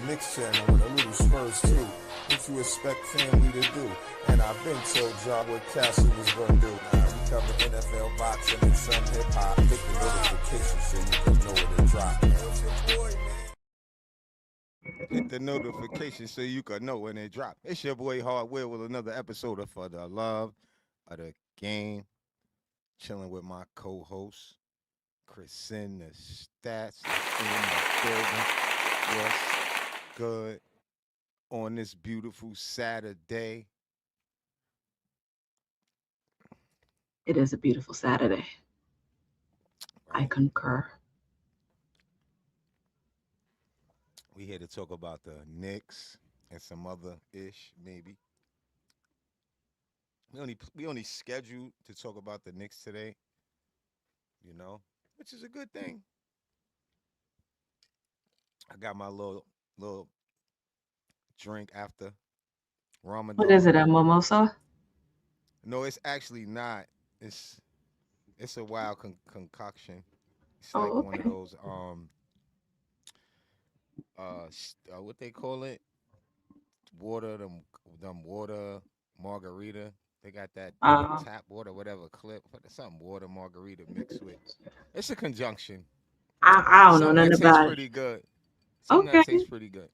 Knicks channel with a little Spurs too. What you expect family to do? And I've been told y'all what Castle was gonna do. Now we cover NFL boxing and some hip hop. Hit the notification so you can know when it drop. Hit the notification so you can know when it drop. It's your boy HARDWILL with another episode of For the Love of the Game. Chilling with my co-host, Chris in the stats in the building. What's good on this beautiful Saturday? It is a beautiful Saturday. Right. I concur. We here to talk about the Knicks and some other ish, maybe. We only scheduled to talk about the Knicks today, you know, which is a good thing. I got my little drink after Ramadan. What is it, a mimosa? No, it's actually not. It's a wild concoction. It's Oh, like okay. one of those what they call it? Water, them water margarita. They got that tap water, whatever clip, something water margarita mixed with. It's a conjunction. I don't know nothing tastes about pretty it. good. Something that tastes pretty good.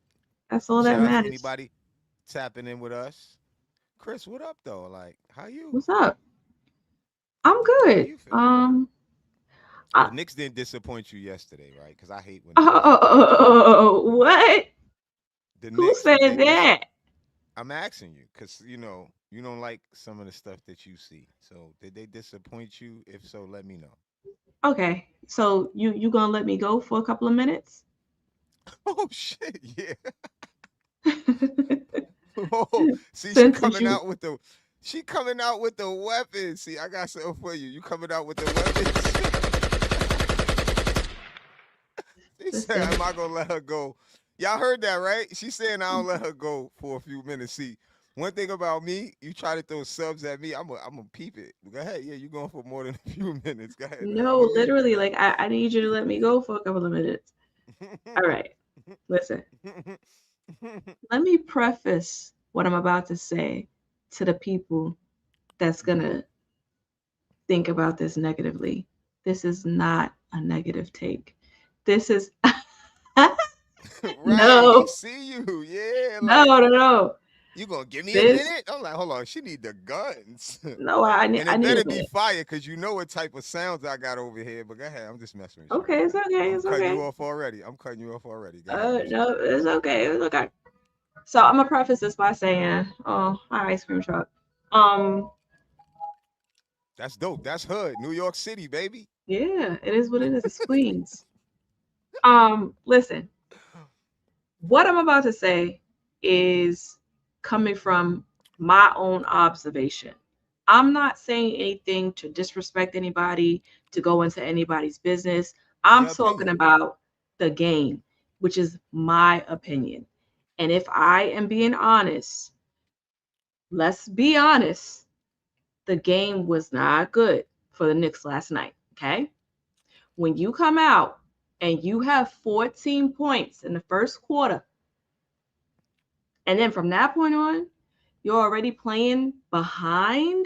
That's all Shout that out to matters. anybody tapping in with us. Chris, what up though? Like, how you? What's up? I'm good. How you feel? The Knicks didn't disappoint you yesterday, right? Because I hate when. What? Who said that? I'm asking you because you know you don't like some of the stuff that you see. So did they disappoint you? If so, let me know. Okay, so you gonna let me go for a couple of minutes? Oh shit! Yeah. Oh, see, she coming out with the weapons. See, I got something for you. You coming out with the weapons? She said, "Am I gonna let her go?" Y'all heard that, right? She's saying I don't let her go for a few minutes. See, one thing about me, you try to throw subs at me, I'm gonna peep it. Go ahead, yeah, you going for more than a few minutes. Go ahead. No, literally, like I need you to let me go for a couple of minutes. All right, listen. Let me preface what I'm about to say to the people that's gonna think about this negatively. This is not a negative take. This is right. No. He see you, yeah. Like, no. You gonna give me a minute? I'm like, hold on. She need the guns. No, I need. And it better be fire because you know what type of sounds I got over here. But go ahead, I'm just messing with you. Okay, it's okay. I'm cutting you off already. Go ahead, no, it's okay. It's okay. So I'm gonna preface this by saying, oh, my ice cream truck. That's dope. That's hood, New York City, baby. Yeah, it is what it is. It's Queens. Listen. What I'm about to say is coming from my own observation. I'm not saying anything to disrespect anybody, to go into anybody's business. I'm talking about the game, which is my opinion. And if I am being honest, let's be honest, the game was not good for the Knicks last night, okay? When you come out and you have 14 points in the first quarter, and then from that point on, you're already playing behind.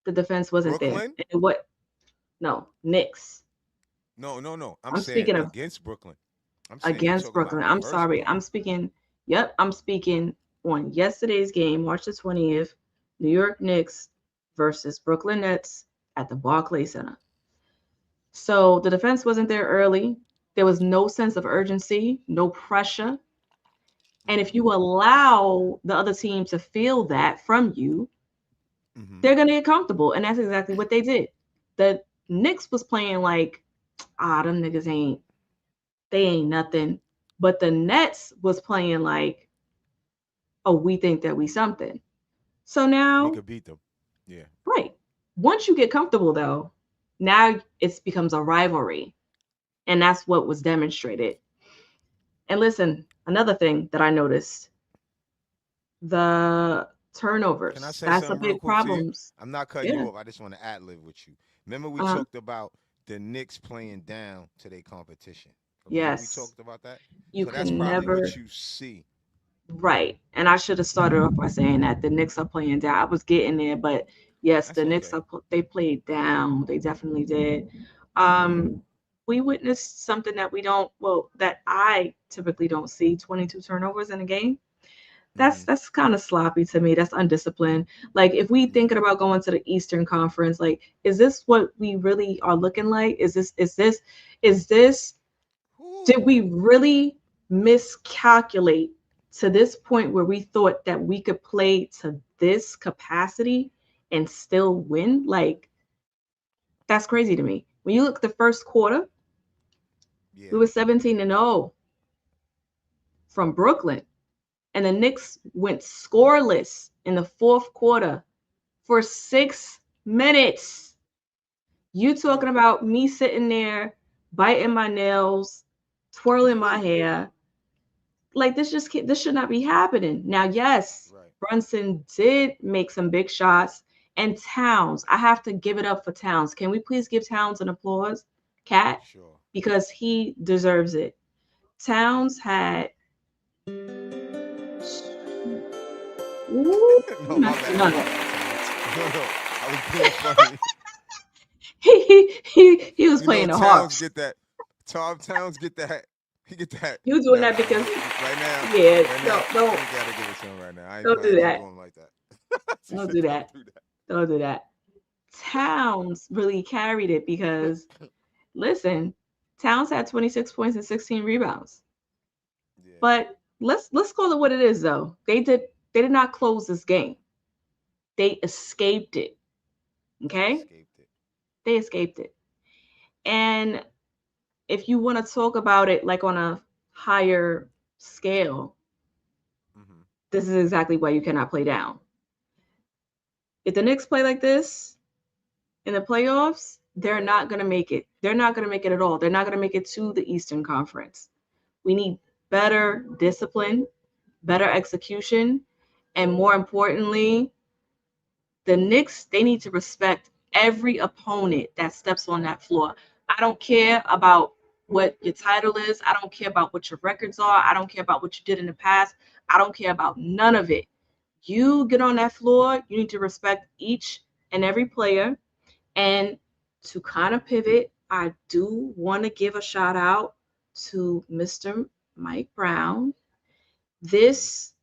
The defense wasn't Brooklyn? there. And what? No, Knicks. No. I'm saying against Brooklyn. Against Brooklyn. I'm sorry. Game. I'm speaking. Yep, I'm speaking on yesterday's game, March the 20th, New York Knicks versus Brooklyn Nets at the Barclays Center. So the defense wasn't there early. There was no sense of urgency, no pressure. And if Mm-hmm. you allow the other team to feel that from you, Mm-hmm. they're going to get comfortable. And that's exactly what they did. The Knicks was playing like, them niggas they ain't nothing. But the Nets was playing like, oh, we think that we something. So We now, could beat them. Yeah. right. Once you get comfortable though, now it becomes a rivalry. And that's what was demonstrated. And listen, another thing that I noticed, the Can I turnovers. say That's a something real big quick to you? problem. I'm not cutting Yeah. you off. I just want to ad lib with you. Remember we Uh, talked about the Knicks playing down to their competition. Remember we yes. talked about that? You So that's can probably never. what you see. Right. And I should have started off by saying that the Knicks are playing down. I was getting there, but yes, That's the Knicks okay. are they played down. They definitely did. Um, we witnessed something that we don't, well, that I typically don't see, 22 turnovers in a game. Mm-hmm. That's kind of sloppy to me. That's undisciplined. Like if we Yeah. thinking about going to the Eastern Conference, like is this what we really are looking like? Is this did Whew. we really miscalculate to this point where we thought that we could play to this capacity and still win? Like, that's crazy to me. When you look at the first quarter, we Yeah. were 17-0 from Brooklyn, and the Knicks went scoreless in the fourth quarter for 6 minutes. You talking about me sitting there biting my nails, twirling my hair, like this should not be happening. Now, yes, Right. Brunson did make some big shots, and Towns. I have to give it up for Towns. Can we please give Towns an applause, Cat, Sure. because he deserves it. Towns had. Ooh, No, my bad. no, My no. bad, Towns. No, no. I was being funny. He was You know, playing the Towns Hawks. get that. Tom Towns get that. He get that. You doing Nah, that because right now, yeah, right no, now, don't you gotta give it to him right now. don't I do ain't even that. going like that. She Don't said, do "Don't that. do that." Don't do that. Towns really carried it because listen, Towns had 26 points and 16 rebounds. Yeah, But let's call it what it is though. They did not close this game. They escaped it. they Okay? escaped it. They escaped it. And if you want to talk about it like on a higher scale, Mm-hmm. this is exactly why you cannot play down. If the Knicks play like this in the playoffs, they're not going to make it. They're not going to make it at all. They're not going to make it to the Eastern Conference. We need better discipline, better execution, and more importantly, the Knicks, they need to respect every opponent that steps on that floor. I don't care about what your title is. I don't care about what your records are. I don't care about what you did in the past. I don't care about none of it. You get on that floor, you need to respect each and every player. And to kind of pivot, I do want to give a shout out to Mr. Mike Brown. Mm-hmm. This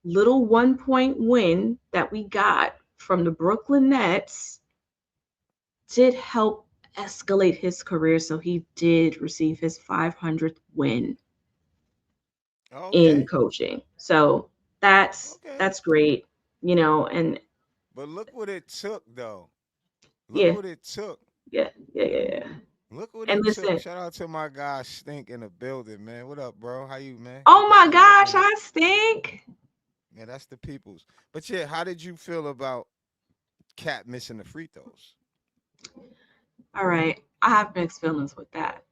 little 1 point win that we got from the Brooklyn Nets did help escalate his career. So he did receive his 500th win in Okay, coaching. So that's okay. that's great, and But look what it took, though. Look yeah, what it took. yeah, yeah, yeah, yeah. Look what And it took. listen, Shout out to my guy Stink in the building, man. What up, bro? How you, man? Good oh to my see you up gosh, in here. I stink. Yeah, that's the peoples. But yeah, how did you feel about Cat missing the free throws? All right, I have mixed feelings with that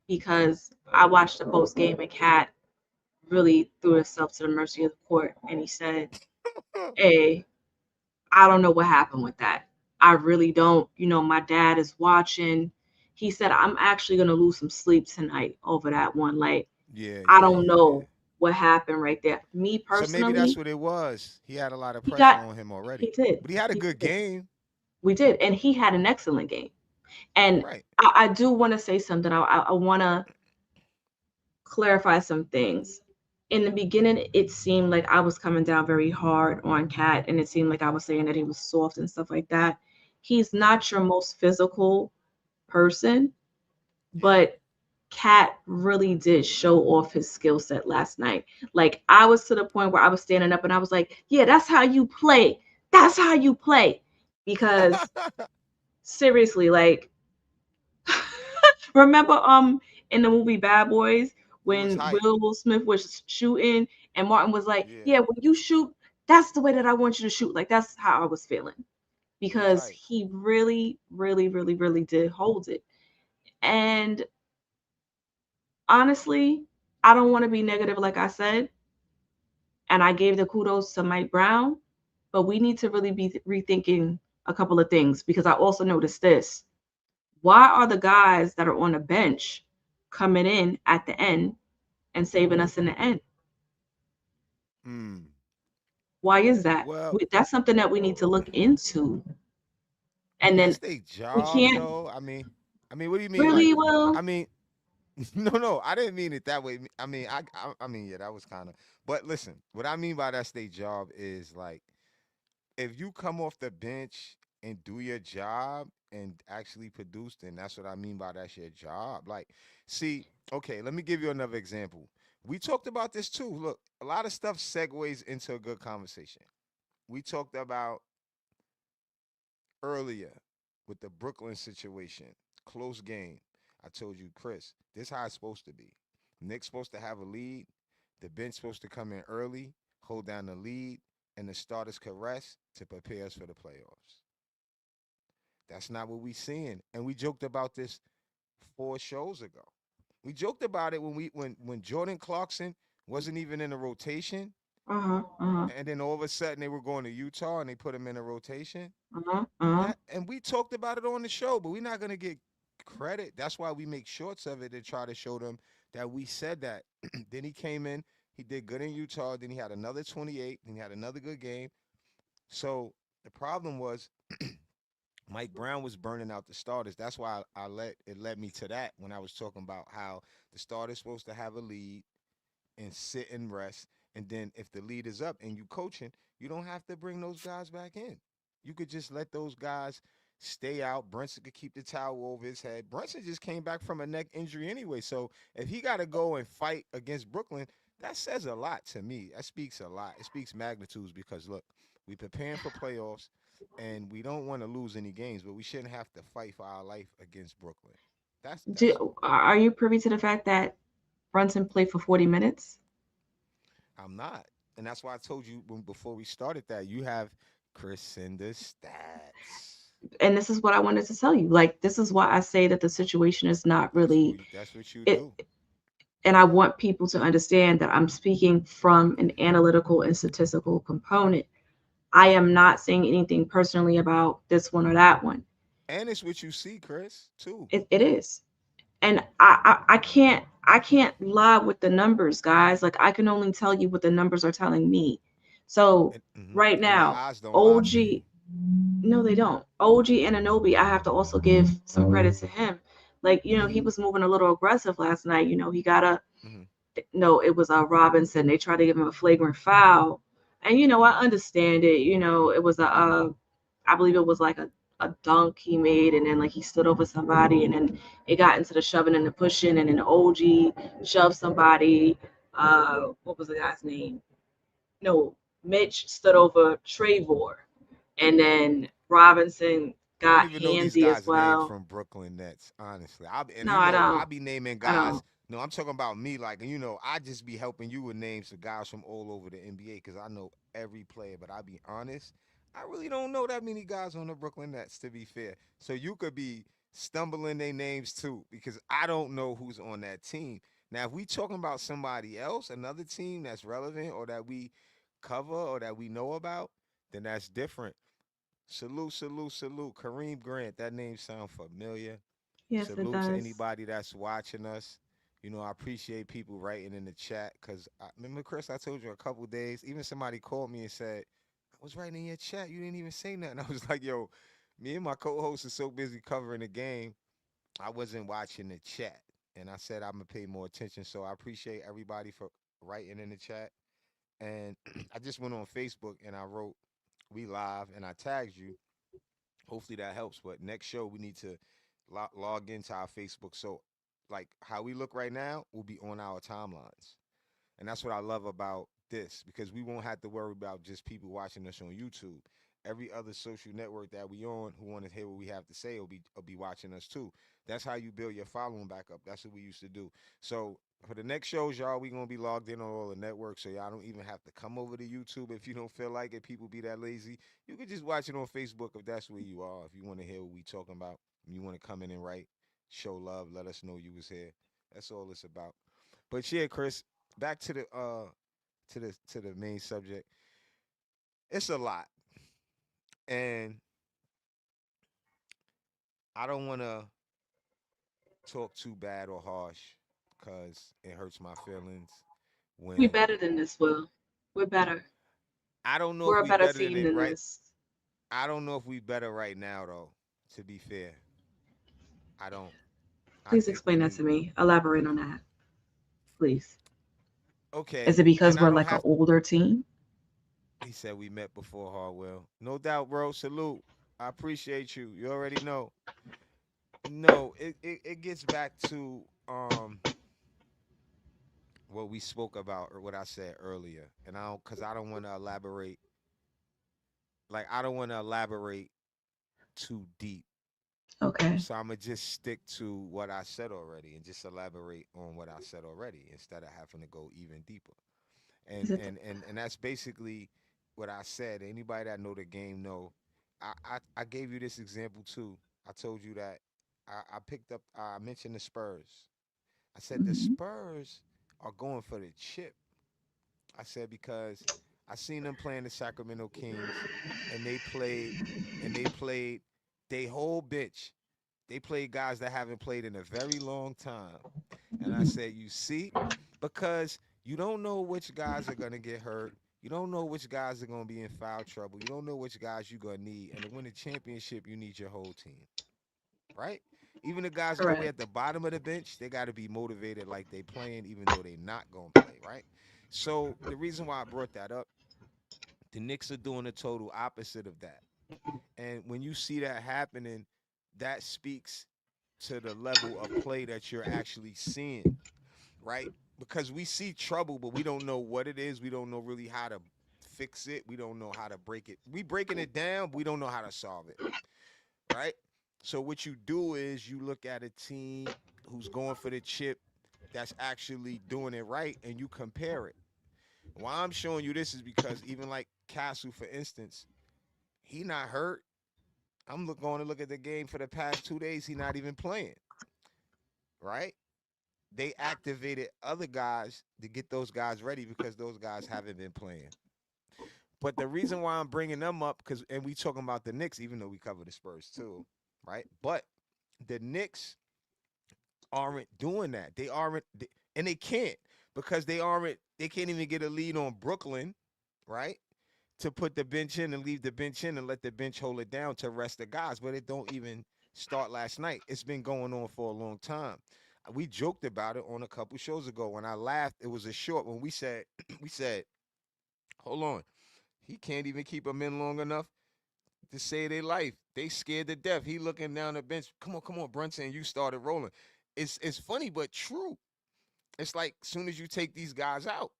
because I watched the post game and Cat really threw himself to the mercy of the court, and he said, "Hey, I don't know what happened with that. I really don't. My dad is watching." He said, "I'm actually gonna lose some sleep tonight over that one. Like, Yeah, I yeah, don't yeah, yeah. know what happened right there. Me So maybe that's personally, what it was. He had a lot of he pressure got on him he already. did. But he had a He good did. game. We did, and he had an excellent game. And Right. I do want to say something. I want to clarify some things. In the beginning, it seemed like I was coming down very hard on Cat, and it seemed like I was saying that he was soft and stuff like that. He's Hmm. not your most physical person, Yeah. but Cat really did show off his skill set last night. Like I was to the point where I was standing up and I was like, "Yeah, that's how you play. That's how you play." Because seriously, like remember in the movie Bad Boys He was when hype. Will Smith was shooting and Martin was like, Yeah, "Yeah, when you shoot, that's the way that I want you to shoot." Like that's how I was feeling he was because hype. he really, really, really, really did hold it. And honestly, I don't want to be negative, like I said, and I gave the kudos to Mike Brown, but we need to really be rethinking a couple of things because I also noticed this. Why are the guys that are on the bench coming in at the end and saving us in the end? Hmm. Why is that? Well, That's something that we need to look into. And then that's their we job, can't though. I mean, what do you mean? Like, really, well, I mean, no, I didn't mean it that way. I mean, yeah, that was kind of. But listen, what I mean by that's their job is like, if you come off the bench and do your job and actually produce, then that's what I mean by that's your job. Like, see, okay, let me give you another example. We talked about this too. Look, a lot of stuff segues into a good conversation. We talked about earlier with the Brooklyn situation, close game. I told you, Chris, this how it's supposed to be. Knicks supposed to have a lead. The bench supposed to come in early, hold down the lead, and the starters could rest to prepare us for the playoffs. That's not what we seeing. And we joked about this 4 shows ago. We joked about it when Jordan Clarkson wasn't even in the rotation, uh-huh, uh-huh, and then all of a sudden they were going to Utah and they put him in a rotation. uh-huh, uh-huh. That and we talked about it on the show, but we're not gonna get credit. That's why we make shorts of it to try to show them that we said that. Then he came in, he did good in Utah, then he had another 28, then he had another good game. So the problem was Mike Brown was burning out the starters. That's why I let it led me to that when I was talking about how the starter's supposed to have a lead and sit and rest. And then if the lead is up and you coaching, you don't have to bring those guys back in. You could just let those guys stay out. Brunson could keep the towel over his head. Brunson just came back from a neck injury anyway. So if he got to go and fight against Brooklyn, that says a lot to me. That speaks a lot. It speaks magnitudes because look, we preparing for playoffs and we don't want to lose any games, but we shouldn't have to fight for our life against Brooklyn. That's all. Are you privy to the fact that Brunson played for 40 minutes? I'm not. And that's why I told you before we started that you have Chris in the stats. And this is what I wanted to tell you. Like, this is why I say that the situation is not really That's what you it. do. And I want people to understand that I'm speaking from an analytical and statistical component. I am not saying anything personally about this one or that one. And it's what you see, Chris, too. It is. And I can't lie with the numbers, guys. Like I can only tell you what the numbers are telling me. So right And your now, eyes don't lie to you. OG, no, they don't. OG Ananobi, I have to also give some credit to him. Like, he was moving a little aggressive last night. He got a Hmm. no, it was Robinson. They tried to give him a flagrant foul. And I Hmm. understand it. It was I believe it was like a dunk he made, and then like he stood over somebody, and then it got into the shoving and the pushing, and then the OG shoved somebody. What was the guy's name? No, Mitch stood over Trevor, and then Robinson I don't got even know these handsy as guys' names well. from Brooklyn Nets, honestly. And No, I I don't. be naming I guys. don't. No, I'm talking about me. Like, I just be helping you with names of guys from all over the NBA because I know every player. But I be honest, I really don't know that many guys on the Brooklyn Nets, to be fair. So you could be stumbling their names too because I don't know who's on that team. Now, if we talking about somebody else, another team that's relevant or that we cover or that we know about, then that's different. Salute, salute, salute. Kareem Grant. That name sound familiar. Yes, it Salute to does. anybody that's watching us. I appreciate people writing in the chat because I remember, Chris, I told you a couple days, even somebody called me and said, I was writing in your chat. You didn't even say nothing. I was like, yo, me and my co host are so busy covering the game, I wasn't watching the chat. And I said, I'm going to pay more attention. So I appreciate everybody for writing in the chat. And I just went on Facebook and I wrote, we live, and I tagged you. Hopefully that helps. But next show we need to log into our Facebook. So like how we look right now will be on our timelines. And that's what I love about this because we won't have to worry about just people watching us on YouTube. Every other social network that we on who want to hear what we have to say will be watching us too. That's how you build your following back up. That's what we used to do. So for the next shows, y'all, we gonna be logged in on all the networks, so y'all don't even have to come over to YouTube if you don't feel like it. People be that lazy. You can just watch it on Facebook if that's where you are. If you want to hear what we talking about, you want to come in and write, show love, let us know you was here. That's all it's about. But yeah, Chris, back to the main subject. It's a lot, and I don't want to talk too bad or harsh because it hurts my feelings. We When better than this, Will. We're better. I don't know if We're a we better better than team it than right. this. I don't know if we better right now though. To be fair, I don't. I Please think we explain that need. to me. Elaborate on that, please. Is Okay, it because and I we're don't like an have. older team? He said we met before Hardwell. No doubt, bro. Salute. I appreciate you. You already know. No, it gets back to what we spoke about or what I said earlier, and I don't because I don't want to elaborate. Like I don't want to elaborate too deep, Okay. so I'm gonna just stick to what I said already and just elaborate on what I said already instead of having to go even deeper. Is And it and and and that's basically what I said. Anybody that know the game know. I gave you this example too. I told you that I picked up. I mentioned the Spurs. I said the mhm. Spurs are going for the chip. I said because I seen them playing the Sacramento Kings, and they played they whole bench. They played guys that haven't played in a very long time, and I said, you see, because you don't know which guys are gonna get hurt. You don't know which guys are gonna be in foul trouble. You don't know which guys you're gonna need, and to win a championship, you need your whole team, right? Even the guys all the way at the Correct. bottom of the bench, they got to be motivated like they playing, even though they not gonna play, right? So the reason why I brought that up, the Knicks are doing the total opposite of that. And when you see that happening, that speaks to the level of play that you're actually seeing, right? Because we see trouble, but we don't know what it is. We don't know really how to fix it. We don't know how to break it. We breaking it down, but we don't know how to solve it, right? So what you do is you look at a team who's going for the chip that's actually doing it right and you compare it. Why I'm showing you this is because even like Castle, for instance, he not hurt. Going to look at the game for the past 2 days. He not even playing, right? They activated other guys to get those guys ready because those guys haven't been playing. But the reason why I'm bringing them up, and we talking about the Knicks, even though we cover the Spurs too, right? But the Knicks aren't doing that. They aren't, and they can't because they aren't. They can't even get a lead on Brooklyn, right? To put the bench in and leave the bench in and let the bench hold it down to rest the guys. But it don't even start last night. It's been going on for a long time. We joked about it on a couple shows ago. When I laughed, it was a short when we said, we said, hold on, he can't even keep them in long enough to save their life. They scared to death. He looking down the bench. Come on, Brunson. You started rolling. It's funny but true. It's like soon as you take these guys out,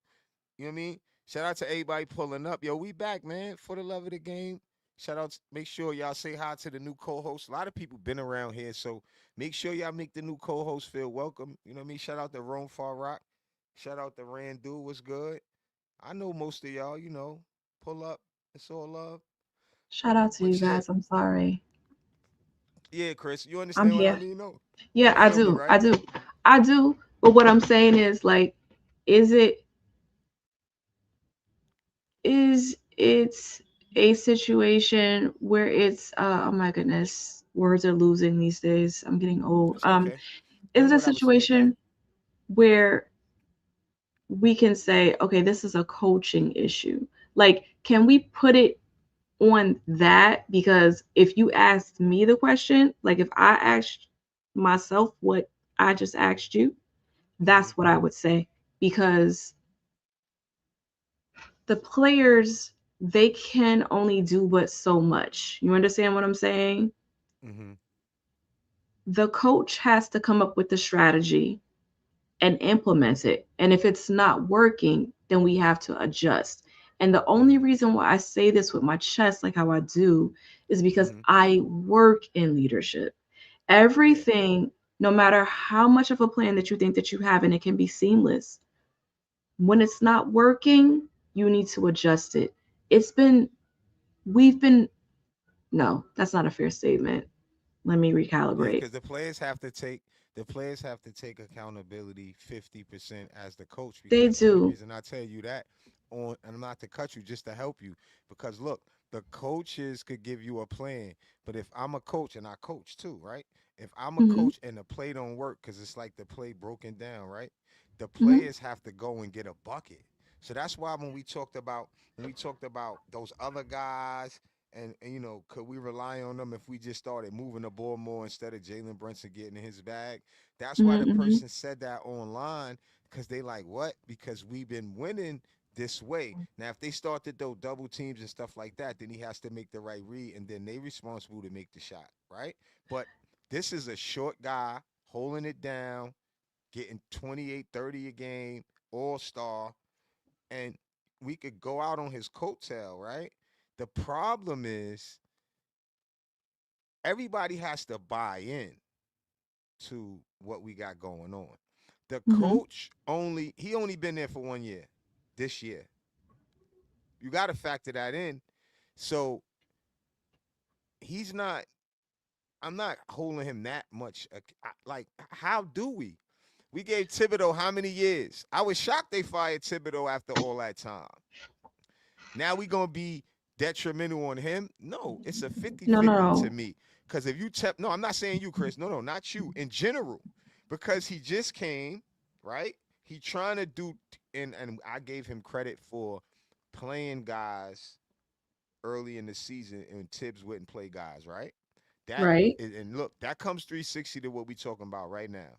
you know what I mean? Shout out to everybody pulling up. Yo, we back, man. For the love of the game. Shout out. Make sure y'all say hi to the new co-host. A lot of people been around here, so make sure y'all make the new co-host feel welcome. You know what I mean? Shout out to Rome Far Rock. Shout out to Randu. What's good? I know most of y'all. Pull up. It's all love. Shout out to you But yeah, guys. I'm sorry. yeah, Chris, you I'm understand what I here. mean? No, Yeah, you I feel me, do. right? I do. I do. But what I'm saying is like, is it's a situation where it's oh my goodness, words are losing these days. I'm getting old. It's okay. Is This is it a what I was getting at. situation where we can say, okay, this is a coaching issue? Like, can we put it on that? Because if you asked me the question, like if I asked myself what I just asked you, Hmm. that's what I would say. Because the players, they can only do but so much. You understand what I'm saying? Hmm. The coach has to come up with the strategy and implement it. And if it's not working, then we have to adjust. And the only Mm-hmm. reason why I say this with my chest, like how I do, is because Mm-hmm. I work in leadership. Yeah. Everything, no matter how much of a plan that you think that you have, and it can be seamless, when it's not working, you need to adjust it. It's been, we've been, no, that's not a fair statement. Let me Yeah, recalibrate. because the players have to take accountability 50% as the coach. They Because only do. reason I tell you that on and not to cut you, just to help you. Because look, the coaches could give you a plan, but if I'm a coach and I coach too, right? If I'm a Hmm. coach and the play don't work because it's like the play broken down, right? The Hmm. players have to go and get a bucket. So that's why when we talked about those other guys and could we rely on them if we just started moving the ball more instead of Jalen Brunson getting in his bag? That's why the Hmm. person said that online because they like what? Because we've been winning this way. Now, if they start to do double teams and stuff like that, then he has to make the right read, and then they responsible to make the shot, right? But this is a short guy holding it down, getting 28, 30 a game, all star, and we could go out on his coattail, right? The problem is everybody has to buy in to what we got going on. The Hmm. coach only been there for 1 year, this year. You got to factor that in. So he's not. I'm not holding him that much. Like, how do we? We gave Thibodeau how many years? I was shocked they fired Thibodeau after all that time. Now we gonna be detrimental on him? No, it's a No, no, 50-50 to no. me. Because if you no, I'm not saying you, Chris. No, no, not you. In general, because he just came, right? He trying to do, and I gave him credit for playing guys early in the season, and Tibbs wouldn't play guys, right? That Right. and look, that comes 360 to what we talking about right now.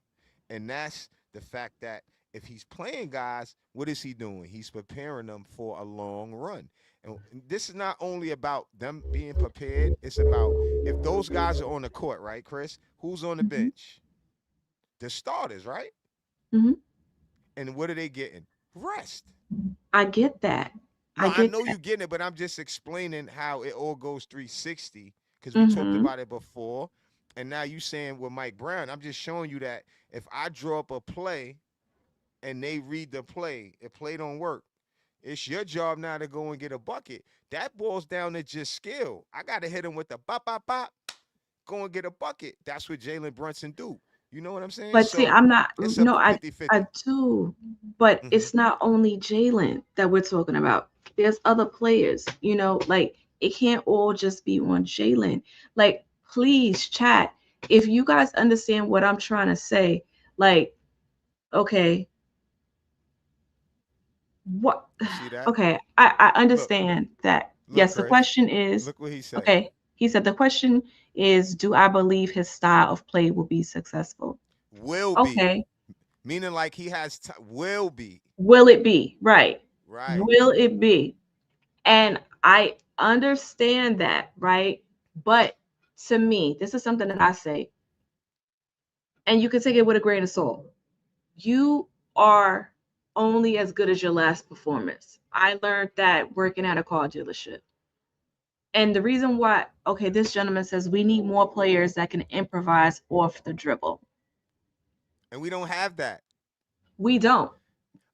And that's the fact that if he's playing guys, what is he doing? He's preparing them for a long run. And this is not only about them being prepared, it's about if those guys are on the court, right, Chris? Who's on the Hmm. bench? The starters, right? Hmm. And what are they getting? Rest. I get that. No, I I get know that. you getting it, but I'm just explaining how it all goes 360 because we talked Hmm. about it before. And now you saying with Mike Brown, I'm just showing you that if I draw up a play and they read the play, if play don't work, it's your job now to go and get a bucket. That boils down to just skill. I got to hit him with the bop, bop, bop, go and get a bucket. That's what Jalen Brunson do. You know what I'm saying? But see, So I'm not, it's a no, I 50-50. do, but Mm-hmm. it's not only Jalen that we're talking about. There's other players, like it can't all just be on Jalen. Like, please, chat, if you guys understand what I'm trying to say, like, okay, what, You see that? okay, I Look, understand that. look, Yes, the Chris. question is, Look what he said. okay, he said the question is, do I believe his style of play will be successful? Will be. Okay, Meaning like he has will be. will it be? Right. Right. Will it be? And I understand that, right? But to me, this is something that I say, and you can take it with a grain of salt. You are only as good as your last performance. I learned that working at a car dealership. And the reason why, okay, this gentleman says we need more players that can improvise off the dribble. And we don't have that. We don't.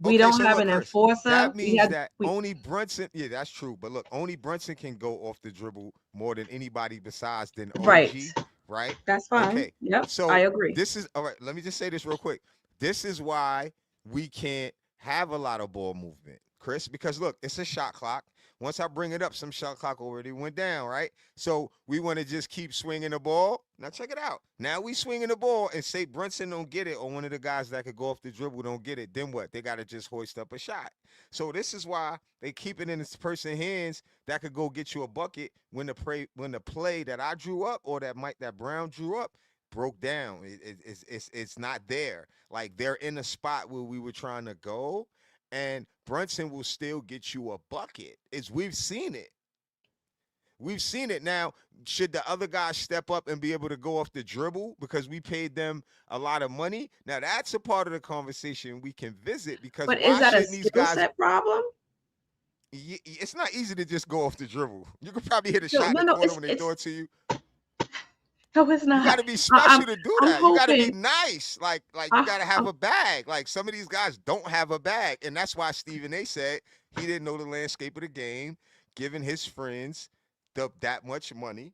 We Okay, don't so have look, an Chris, enforcer. that We means had that we only Brunson, yeah, that's true. But look, only Brunson can go off the dribble more than anybody besides than right. OG, right? That's fine. Okay, Yep, I so agree. this is all right. Let me just say this real quick. This is why we can't have a lot of ball movement, Chris, because look, it's a shot clock. Once I bring it up, some shot clock already went down, right? So we want to just keep swinging the ball. Now check it out. Now we swinging the ball and say Brunson don't get it, or one of the guys that could go off the dribble don't get it. Then what? They got to just hoist up a shot. So this is why they keep it in this person's hands that could go get you a bucket when the play that I drew up or that Brown drew up broke down. It's not there. Like they're in a spot where we were trying to go, and Brunson will still get you a bucket. We've seen it. We've seen it now. Should the other guys step up and be able to go off the dribble because we paid them a lot of money? Now that's a part of the conversation we can visit because But is why that a shouldn't these skill guys? set problem? It's not easy to just go off the dribble. You could probably hit a No, shot in no, the no. corner when they throw it to you. No, it's You got not. to be I, special I'm to do I'm that. You got to be hoping. nice. Like you I, got to have I'm, a bag. Like some of these guys don't have a bag, and that's why Stephen A. said he didn't know the landscape of the game, giving his friends that much money.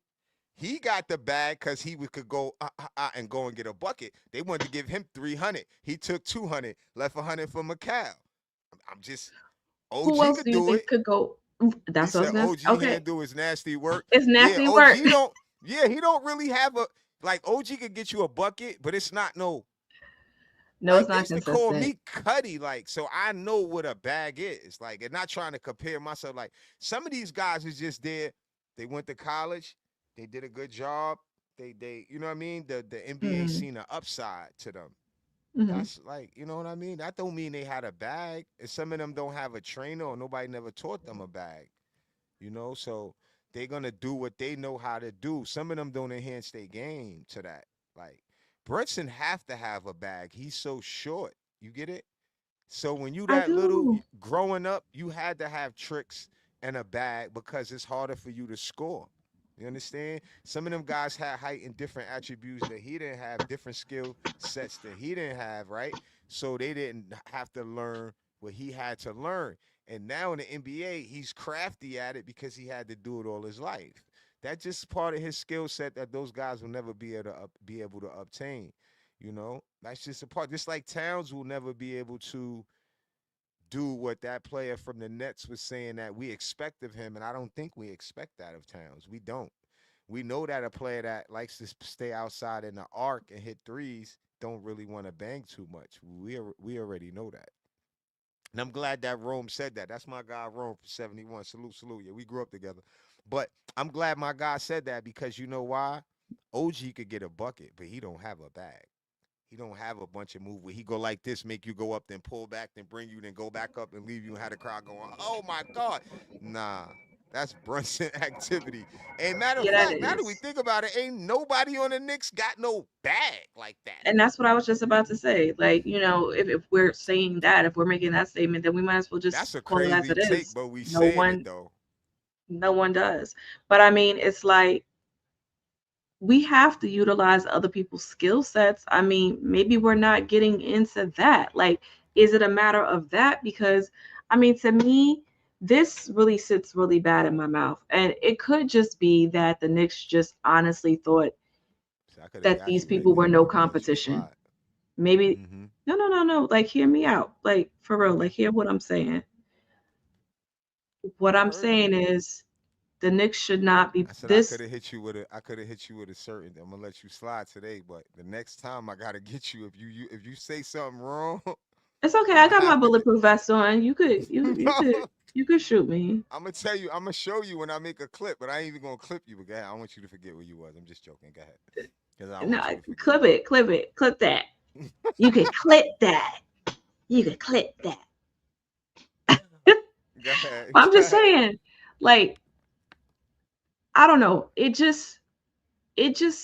He got the bag because could go and go and get a bucket. They wanted to give him 300. He took 200, left 100 for Macau. I'm just who OG else could do you do think it. could go? He That's what I was said gonna. OG Okay, handle his nasty work. it's Yeah, nasty OG work. don't. Yeah, he don't really have a like OG could get you a bucket, but it's not no No, like it's they not used to call consistent. me Cuddy, like so I know what a bag is. Like, and not trying to compare myself. Like some of these guys is just there. They went to college, they did a good job. They you know what I mean? The NBA Mm-hmm. seen an upside to them. Mm-hmm. That's like, you know what I mean? That don't mean they had a bag. And some of them don't have a trainer or nobody never taught them a bag. So they're gonna do what they know how to do. Some of them don't enhance their game to that. Like Brunson have to have a bag. He's so short. You get it? So when you I that little do. growing up, you had to have tricks and a bag because it's harder for you to score. You understand? Some of them guys had height and different attributes that he didn't have, different skill sets that he didn't have, right? So they didn't have to learn what he had to learn. And now in the NBA, he's crafty at it because he had to do it all his life. That's just part of his skill set that those guys will never be able to obtain. That's just a part. Just like Towns will never be able to do what that player from the Nets was saying that we expect of him, and I don't think we expect that of Towns. We don't. We know that a player that likes to stay outside in the arc and hit threes don't really want to bang too much. We already know that. And I'm glad that Rome said that. That's my guy Rome for 71. Salute, salute. Yeah, we grew up together. But I'm glad my guy said that because you know why? OG could get a bucket, but he don't have a bag. He don't have a bunch of move where he go like this, make you go up, then pull back, then bring you, then go back up and leave you and have the crowd going, oh my God. Nah, that's Brunson activity. And matter of Yeah, that fact, now that we is. think about it, ain't nobody on the Knicks got no bag like that. And that's what I was just about to say. Like, if we're saying that, if we're making that statement, then we might as well just That's a call it as crazy it take, is. but we No saying it one, though. no one does. But I mean, it's like we have to utilize other people's skill sets. I mean, maybe we're not getting into that. Like, is it a matter of that? Because, I mean, to me, this really sits really bad in my mouth. And it could just be that the Knicks just honestly thought See, I could have that got these you right people were there. no I'm gonna let you competition. slide. Maybe, Mm-hmm. no, no, no, no. Like, hear me out. Like, for real. Okay. Like, hear what I'm saying. What I I'm heard you. saying is the Knicks should not be I said I could this. have hit you with a I could have hit you with a certain I'm gonna let you slide today, but the next time I gotta get you if you say something wrong, It's okay. I'm I gonna got my have to bulletproof vest on. You could shoot me. I'm gonna tell you, I'm gonna show you when I make a clip, but I ain't even gonna clip you. But go ahead. I want you to forget where you was. I'm just joking. Go ahead, because I No, want you to forget. clip that. You could clip that. You could clip that. Go ahead. I'm Go just ahead. saying, like, I don't know. It just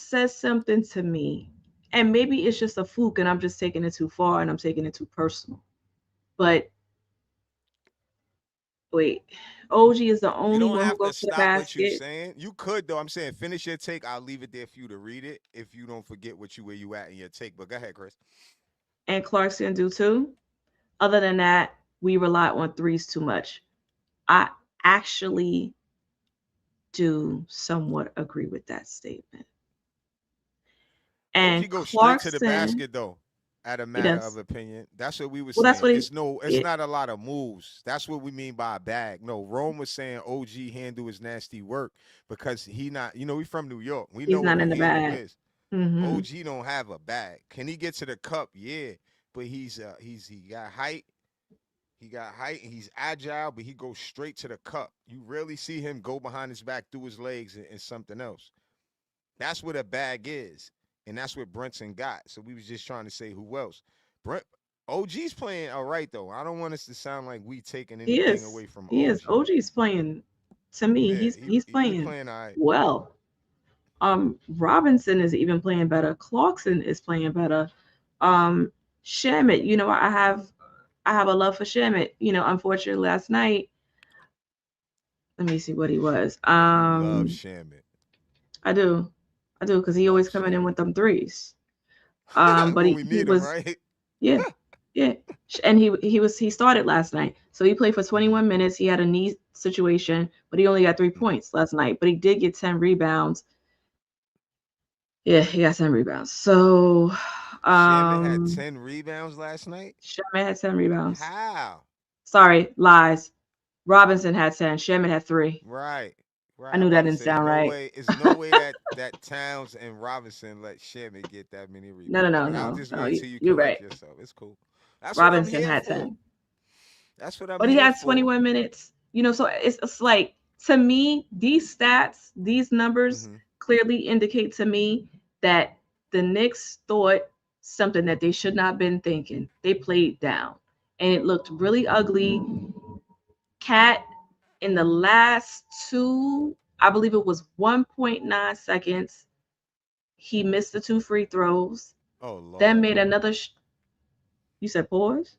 says something to me. And maybe it's just a fluke and I'm just taking it too far and I'm taking it too personal. But wait, OG is the You only don't one who have to goes to the stop what you're basket. saying. You could though. I'm saying finish your take. I'll leave it there for you to read it if you don't forget where you at in your take. But go ahead, Chris. And Clarkson do too. Other than that, we rely on threes too much. I actually do somewhat agree with that statement. OG And goes straight to the Clarkson, basket though. At a he matter of does. opinion, that's what we were Well, that's saying. what he. It's It, not a lot of moves. That's what we mean by a bag. No, Rome was saying OG handle his nasty work because he not. We from New York. We know he's what not a in the handle bag. is. Hmm. OG don't have a bag. Can he get to the cup? Yeah, but he got height. He got height and he's agile, but he goes straight to the cup. You rarely see him go behind his back through his legs and something else. That's what a bag is. And that's what Brunson got. So we was just trying to say who else. Brent OG's playing all right though. I don't want us to sound like we taking He anything is. away from He is. OG. OG's playing To me, Yeah, he's he playing playing all right. well. Robinson is even playing better. Clarkson is playing better. Um, Shamit, I have a love for Shamit. Unfortunately, last night, let me see what he was. Yeah, you love Shamit. I do, because he Love always coming in Shamit. with them threes. But When we he meet him, was, right? yeah, yeah, and he started last night, so he played for Hmm. 21 minutes. He had a knee situation, but he only got 3 points last night. But he did get 10 rebounds. Yeah, he got 10 rebounds. So, Shamit had um, 10 rebounds last night. Sherman had 10 rebounds. How? Sorry, lies. Robinson had 10. Sherman had 3. Right. I Right. I'm knew that about to didn't say, it's sound no right. way. It's no way that Towns and Robinson let Shamit get that many No, no, rebounds. no, But I'll no, just no. wait till you You're collect right. yourself. It's cool. That's what I'm Robinson here had for. 10. That's what I'm But he here had for. 21 minutes. So it's like, to me, these stats, these numbers Hmm. clearly indicate to me that the Knicks thought something that they should not have been thinking. They played down. And it looked really ugly. Cat in the last two, I believe it was 1.9 seconds, he missed the two free throws, Oh then Lord. made another. You said pause?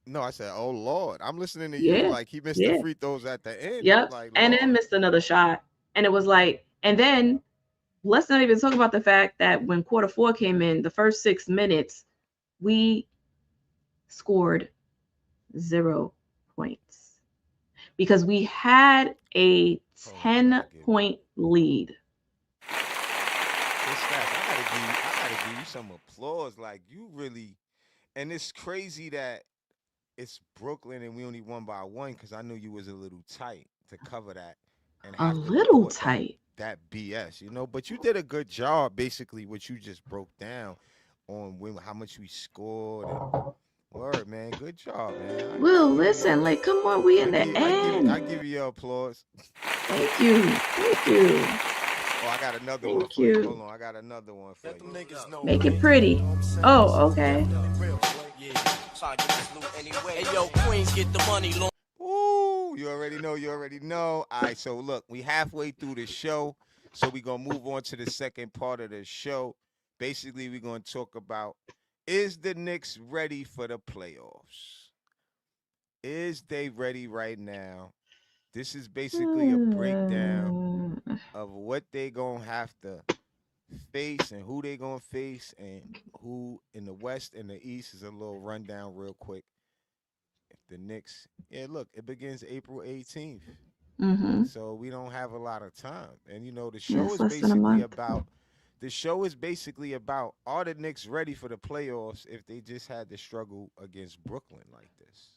No, I said, oh Lord. I'm listening to you Yeah, like he missed the yeah, free throws at the end. I'm yep. like, And then Lord. missed another shot. And it was like, and then let's not even talk about the fact that when quarter four came in, the first 6 minutes, we scored 0 points because we had a Hold on, 10-point lead. his stats. I gotta give you some applause. Like you really, and it's crazy that it's Brooklyn and we only won by one because I knew you was a little tight to cover that and A have to little report that tight. BS, But you did a good job, basically, what you just broke down on how much we scored and word, man. Good job, man. Well, I give you, listen, like, come on, we in the I end. give you your applause. Thank you. Thank you. Oh, I got another one Thank for you. you. Hold on, I got another one for Let them you. niggas know, Make it man. You pretty. know what I'm saying? Oh, okay. Real, boy. Yeah. Trying to get this loot anyway. Hey, yo, Queen, get the money. Ooh, you already know. You already know. All right, so look, we halfway through the show, so we're gonna move on to the second part of the show. Basically, we're gonna talk about is the Knicks ready for the playoffs? Is they ready right now? This is basically a breakdown Hmm. of what they gonna have to face and who they gonna face and who in the West and the East is a little rundown real quick. If the Knicks, yeah, look, it begins April 18th. Mm-hmm. So we don't have a lot of time. And the show Yes, is less than a basically month. about are the Knicks ready for the playoffs if they just had to struggle against Brooklyn like this?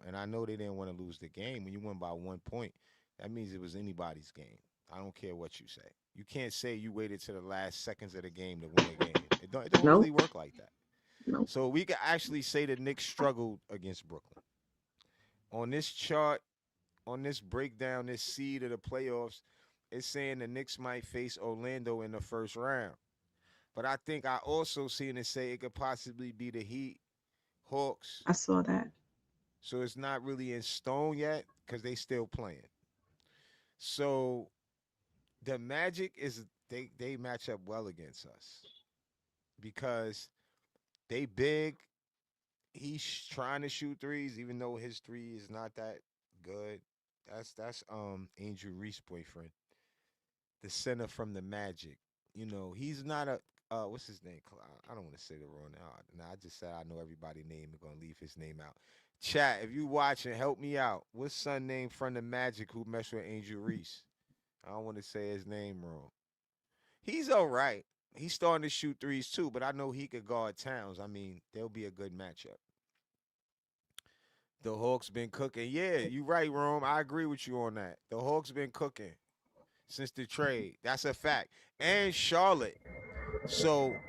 And I know they didn't want to lose the game. When you win by 1 point, that means it was anybody's game. I don't care what you say. You can't say you waited to the last seconds of the game to win a game. It don't really Nope. work like that. Nope. So we can actually say the Knicks struggled against Brooklyn. On this chart, on this breakdown, this seed of the playoffs, it's saying the Knicks might face Orlando in the first round. But I think I also seen it say it could possibly be the Heat, Hawks. I saw that. So it's not really in stone yet because they still playing. So the Magic is they match up well against us because they big. He's trying to shoot threes, even though his three is not that good. That's Angel Reese boyfriend, the center from the Magic. He's not a what's his name? I don't want to say the wrong name. Now I just said I know everybody's name. I'm gonna leave his name out. Chat, if you watching, help me out. What's son name from the Magic who messed with Angel Reese? I don't want to say his name wrong. He's all right. He's starting to shoot threes too, but I know he could guard Towns. I mean, there'll be a good matchup. The Hawks been cooking. Yeah, you right, Rome. I agree with you on that. The Hawks been cooking since the trade. That's a fact. And Charlotte. So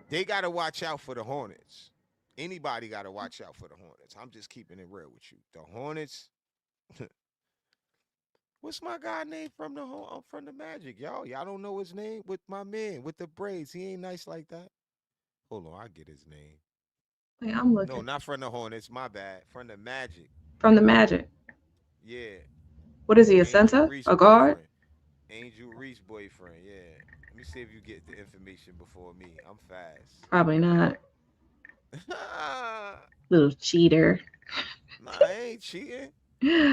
they got to watch out for the Hornets. Anybody got to watch out for the Hornets. I'm just keeping it real with you. The Hornets. What's my guy name from from the Magic, y'all? Y'all don't know his name with my man with the braids. He ain't nice like that. Hold on, I get his name. Wait, I'm No, looking. not from the Hornets. My bad. From the Magic. From the Magic. Yeah. What is he, a Angel center? Reese A guard? boyfriend. Angel Reese boyfriend. Yeah. Let me see if you get the information before me. I'm fast. Probably not. Nah, Little cheater. I ain't cheating.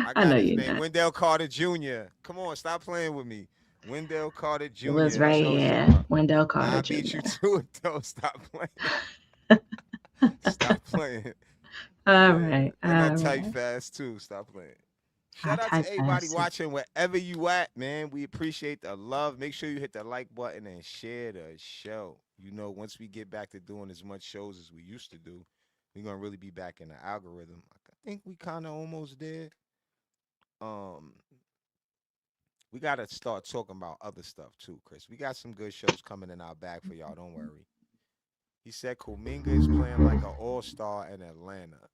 I I know got his you're name, not. Wendell Carter Jr. Come on, stop playing with me. Wendell Carter It was Jr. That's right what I was talking here. about. Wendell Carter Nah, I beat you Jr. to it though. Stop playing. Stop playing. All Yeah, right. and I All type right. fast too. Stop playing. I Shout out to type everybody fast too. watching wherever you at, man. We appreciate the love. Make sure you hit the like button and share the show. You know, once we get back to doing as much shows as we used to do, we're gonna really be back in the algorithm. I think we kind of almost did. Um, we gotta start talking about other stuff too, Chris. We got some good shows coming in our bag for y'all. Don't worry. He said Kuminga is playing like an all-star in Atlanta.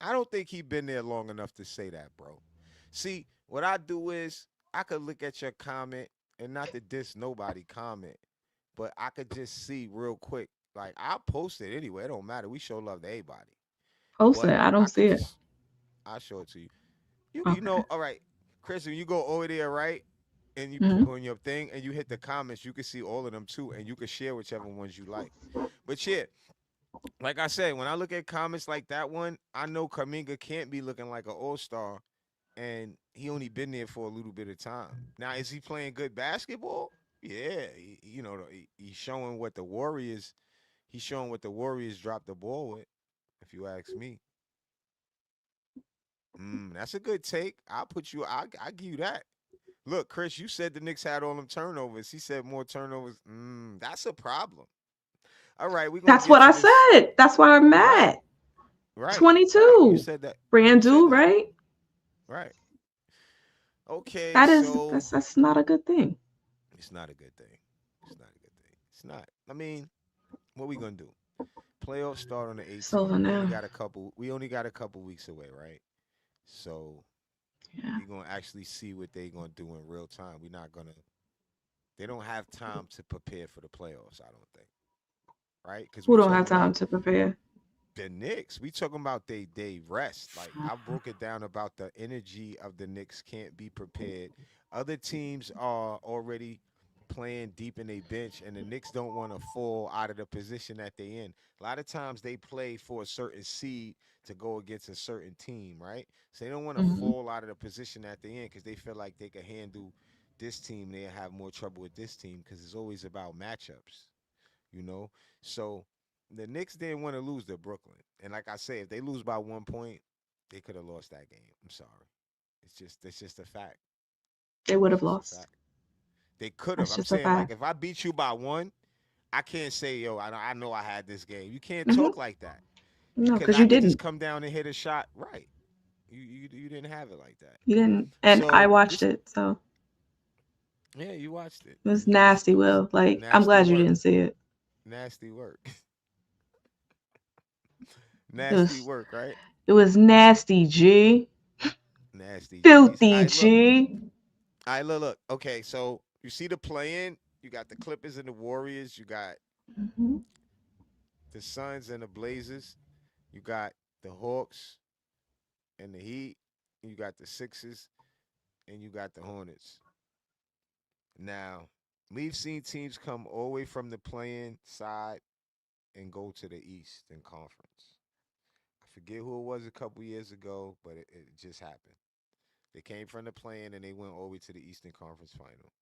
I don't think he been there long enough to say that, bro. See, what I do is I could look at your comment and not to diss nobody comment, but I could just see real quick. Like I'll post it anyway. It don't matter. We show love to everybody. Post it. But I don't I see could it. just I'll show it to you. You Okay. know, all right, Chris, when you go over there, right? And you Hmm. on your thing and you hit the comments, you can see all of them too, and you can share whichever ones you like. But yeah, like I said, when I look at comments like that one, I know Kaminga can't be looking like an all-star, and he only been there for a little bit of time. Now, is he playing good basketball? Yeah, he's showing what the Warriors. He's showing what the Warriors dropped the ball with. If you ask me, that's a good take. I'll put you. I give you that. Look, Chris, you said the Knicks had all them turnovers. He said more turnovers. That's a problem. All right, we're gonna That's what get I to this. said. That's why I'm Right, mad. right, right. You 22. said that. You Brand said new, that. right? Right. Okay, That is so that's not a good thing. it's not a good thing. It's not a good thing. It's not. I mean, what we gonna do? Playoffs start on the It's over 18th. We only now. got a couple. We only got a couple weeks away, right? So Yeah. we gonna actually see what they gonna do in real time. We're not gonna. They don't have time to prepare for the playoffs. I don't think, right? Because Who we don't have talking time about to prepare? the Knicks. We talking about they rest. Like I broke it down about the energy of the Knicks can't be prepared. Other teams are already playing deep in a bench, and the Knicks don't want to fall out of the position that they in. A lot of times they play for a certain seed to go against a certain team, right? So they don't want to Hmm. fall out of the position that they in because they feel like they can handle this team. They have more trouble with this team because it's always about matchups, you know. So the Knicks didn't want to lose to Brooklyn, and like I say, if they lose by 1 point, they could have lost that game. I'm sorry. It's just a fact. They would It's have just a lost. fact. They could have. That's I'm just a saying like fact. if I beat you by one, I can't say yo. I know I had this game. You can't Hmm. talk like that No, because because I you could just didn't. come down and hit a shot right. You didn't have it like that. You didn't. And I So watched this it, so yeah, you watched it. it was It nasty, was Will. Like, I'm nasty glad you work. didn't see it. Nasty work. It Nasty was work, right? it was nasty, G. Nasty G's. Filthy G. Look. Okay, so you see the play in. You got the Clippers and the Warriors. You got Hmm. the Suns and the Blazers. You got the Hawks and the Heat. You got the Sixers and you got the Hornets. Now, we've seen teams come all the way from the play-in side and go to the Eastern Conference. I forget who it was a couple years ago, but it just happened. They came from the play-in and they went all the way to the Eastern Conference Final.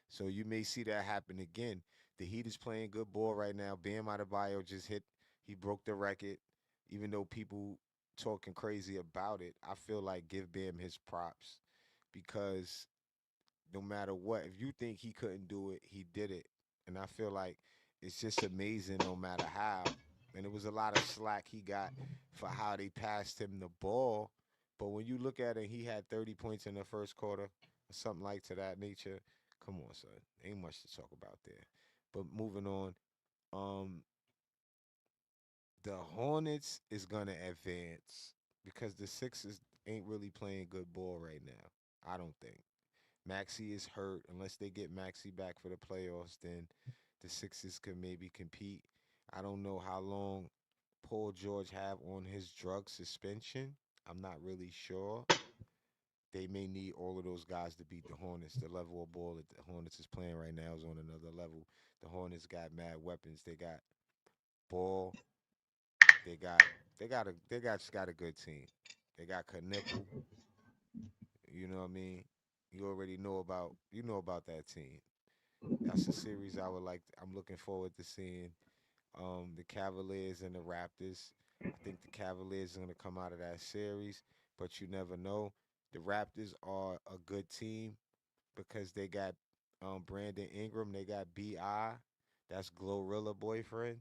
So you may see that happen again. The Heat is playing good ball right now. Bam Adebayo just hit. He broke the record. Even though people talking crazy about it, I feel like give Bam his props because no matter what, if you think he couldn't do it, he did it. And I feel like it's just amazing no matter how. And it was a lot of slack he got for how they passed him the ball. But when you look at it, he had 30 points in the first quarter or something like to that nature. Come on, son. Ain't much to talk about there. But moving on, um, the Hornets is gonna advance because the Sixers ain't really playing good ball right now. I don't think. Maxi is hurt. Unless they get Maxi back for the playoffs, then the Sixers could maybe compete. I don't know how long Paul George have on his drug suspension. I'm not really sure. they may need all of those guys to beat the Hornets. The level of ball that the Hornets is playing right now is on another level. The Hornets got mad weapons. They got ball. They got just got a good team. They got Knipple. You know what I mean? You already know about that team. That's a series I would like. I'm looking forward to seeing the Cavaliers and the Raptors. I think the Cavaliers are going to come out of that series, but you never know. The Raptors are a good team because they got Brandon Ingram, they got Bi, that's Glorilla boyfriend,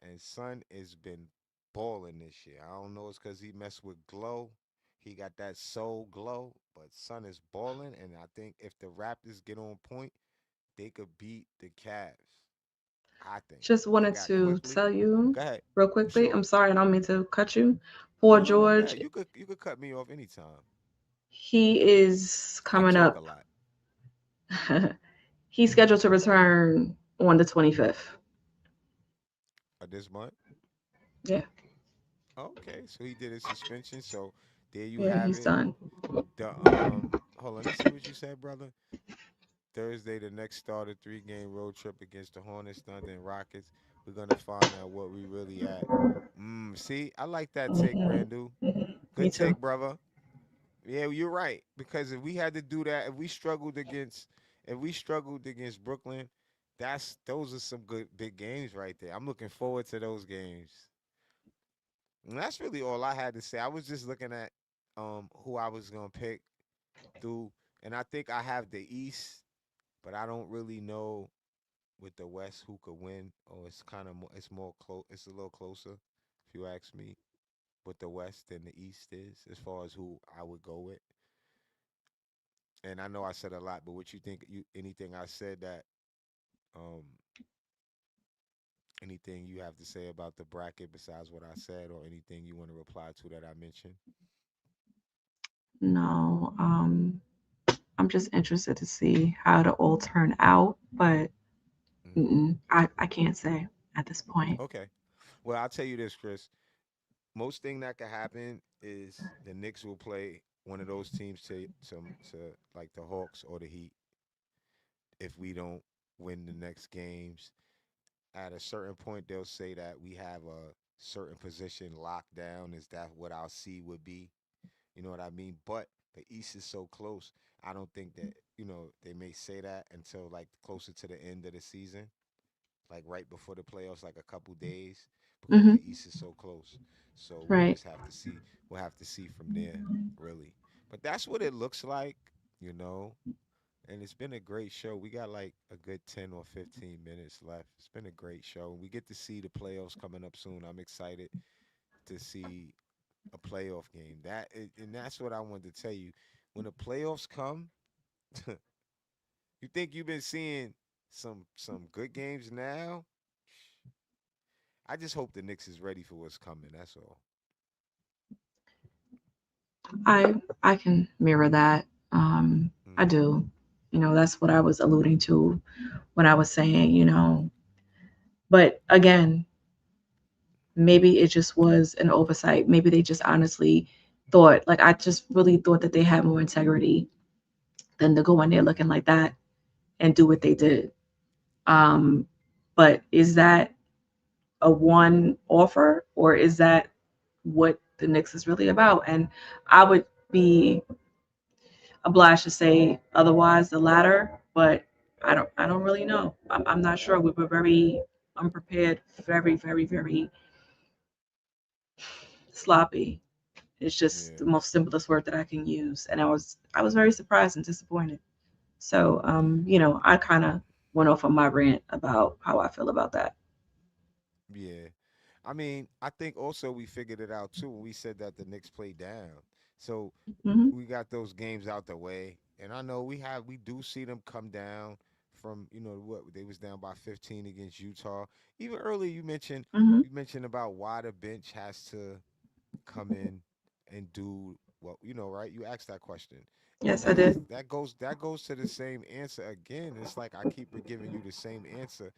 and Son has been balling this year. I don't know it's because he messed with Glow. He got that soul glow, but Son is balling, and I think if the Raptors get on point, they could beat the Cavs. I think Just they wanted got to quickly. tell you Go ahead. real quickly. Sure. I'm sorry, I don't mean to cut you. Poor No. Go George, ahead. You could cut me off anytime. he is I coming talk a up. lot. He's scheduled to return on the 25th. This month. Yeah, Okay, so he did a suspension. So there you yeah, have he's it. done. The hold on, let me see what you said, brother. Thursday, the next start a 3-game road trip against the Hornets, Thunder, and Rockets. We're gonna find out what we really at. See, I like that take, Hmm. Randu. Me Good too. take, brother. Yeah, you're right. Because if we had to do that, if we struggled against Brooklyn, those are some good big games right there. I'm looking forward to those games. And that's really all I had to say. I was just looking at who I was gonna pick through, and I think I have the East, but I don't really know with the West who could win. Or it's kind of more, it's more close. It's a little closer, if you ask me, with the West than the East is, as far as who I would go with. And I know I said a lot, but what you think? You anything I said that um anything you have to say about the bracket besides what I said, or anything you want to reply to that I mentioned? No, I'm just interested to see how it all turn out, but Hmm. I can't say at this point. Okay. Well, I'll tell you this, Chris. Most thing that could happen is the Knicks will play one of those teams to like the Hawks or the Heat if we don't win the next games. At a certain point, they'll say that we have a certain position locked down. Is that what our seed would be? You know what I mean? But the East is so close. I don't think that, they may say that until like closer to the end of the season, like right before the playoffs, like a couple days, because Hmm. the East is so close. So we'll Right. just have to see. We'll have to see from there, really. But that's what it looks like, you know. And it's been a great show. We got like a good 10 or 15 minutes left. It's been a great show. We get to see the playoffs coming up soon. I'm excited to see a playoff game. And that's what I wanted to tell you. When the playoffs come, you think you've been seeing some good games now? I just hope the Knicks is ready for what's coming. That's all. I can mirror that. I Hmm. do. That's what I was alluding to when I was saying, but again, maybe it just was an oversight. Maybe they just honestly thought, like, I just really thought that they had more integrity than to go in there looking Hmm. like that and do what they did. Um, but is that a one offer, or is that what the Knicks is really about? And I would be obliged to say otherwise, the latter, but I don't really know. I'm not sure. We were very unprepared, very, very, very sloppy. It's just the Yeah. most simplest word that I can use. And I was very surprised and disappointed. So I kind of went off on my rant about how I feel about that. Yeah. I mean, I think also we figured it out too when we said that the Knicks play down. So Hmm. we got those games out the way. And I know we do see them come down from, what they was down by 15 against Utah. Even earlier Hmm. you mentioned about why the bench has to come in and do what, right? You asked that question. And Yes, I did. that goes to the same answer again. It's like I keep giving you the same answer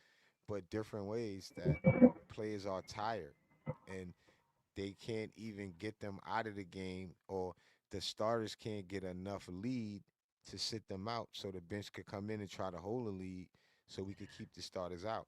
but different ways that players are tired and they can't even get them out of the game or the starters can't get enough lead to sit them out, so the bench could come in and try to hold the lead, so we could keep the starters out.